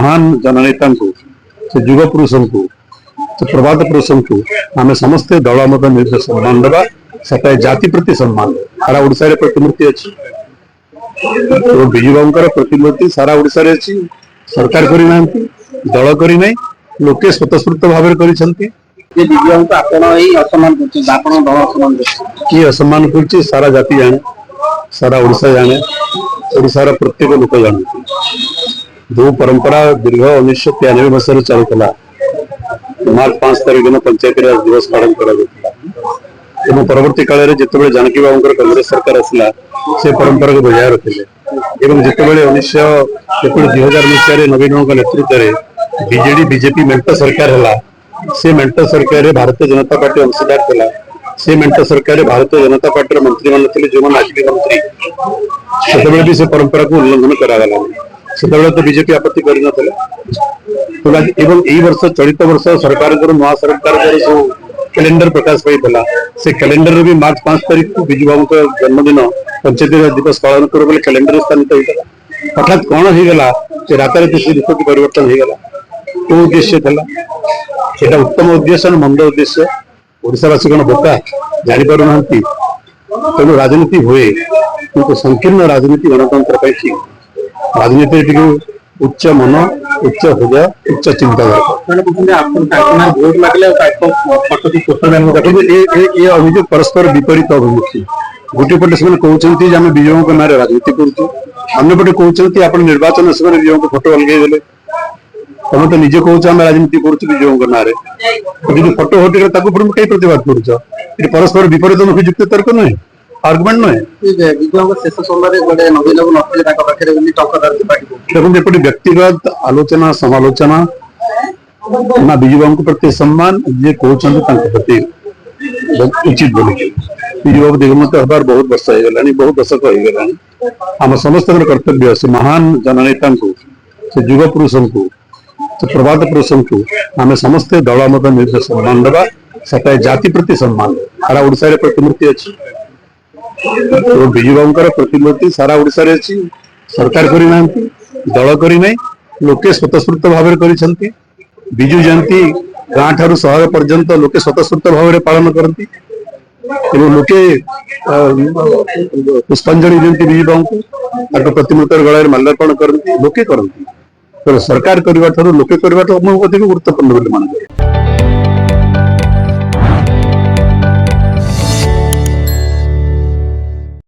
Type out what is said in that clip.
महान जननेता से युग पुरुष को से प्रभात पुरुष को आम समस्ते दल मत निर्देश सम्मान देवा से जाति प्रति सम्मान सारा ओडिशा प्रतिमूर्ति अच्छी विजु बाबू प्रतिमूर्ति सारा ओडिशा अच्छी सरकार करना दल करना लोके स्वतस्फूर्त भाव किए असम्मान कर सारा जाति जाने सारा ओडिशा जाने ओडिशार प्रत्येक लोक जानते जो परंपरा दीर्घ 1993 मसीह चलता मार्च 5 तारीख दिन पंचायती राज दिवस पालन कर परवर्ती काल में जिते जानकी बाबू कांग्रेस सरकार आसला से परंपरा को बजाय रखिले जिते 2000 मसीह नवीन नेतृत्व में बीजेडी बीजेपी मेंट सरकार है से मेंट सरकार भारतीय जनता पार्टी अंशदार थी से मेंट सरकार भारतीय जनता पार्टी मंत्री मान थे जो आज भी मंत्री से भी से परंपरा को उल्लंघन करागला से तो बीजेपी आपत्ति करन वर्ष चलित वर्ष सरकार नुआ सरकार जो कैलेंडर प्रकाश पाई से कैलेंडर भी मार्च 5 तारीख को बिजू बाबू का जन्मदिन पंचायती राज दिवस पालन कर कैलेंडर स्थानित होता हठात कौन होगा राताराति से निष्पत्ति परिवर्तन होगा कौ उद्देश्य था उत्तम उद्देश्य मंद उद्देश्य ओडिशावासी कौन बोका जापर ना तेणु राजनीति हुए किंतु संकीर्ण राजनीति गणतंत्र ठीक राजनीति उच्च मन उच्च हृदय उच्च चिंताधारा अभियोग परस्पर विपरीत अभिमुखी गोटे पटे से कहते आम विजय ना राजनीति करपटे कहते आप निर्वाचन समय विजय को फोटो अलगेदेले तुम तो निजे कह राजनीति करुजय ना फोटो हटे कहीं प्रतिवाद कर परस्पर विपरीत मुखी युक्ति तर्क नुहे आर्गुमेंट नुहे देखो व्यक्तिगत आलोचना समालोचना ना बिजू बाबू प्रति सम्मान जे कहते प्रति उचित बोली बिजू बाबू दिगंत हबार बहुत वर्ष हो बहुत दशक हो आम समस्त कर्तव्य से महान जननेता से युग पुरुष को प्रभात पुरुष को आम समस्ते दल मत निर्देश सम्मान देवा से जाति प्रति सम्मान सारा ओडिशा प्रतिमूर्ति अच्छी विजु बाबू प्रतिमूर्ति सारा ओडिशा अच्छी सरकार करना दल करना लोके स्वतस्फूर्त भाव विजु जयंती गाँ ठारू सहर पर्यंत लोके स्वतस्फूर्त भाव पालन करती लोके पुष्पांजलि दिखती विजु बाबू को प्रतिमूर्ति गलार माल्यार्पण करती लोके करती सरकार करने लोके करने अधिक गुरुत्वपूर्ण माना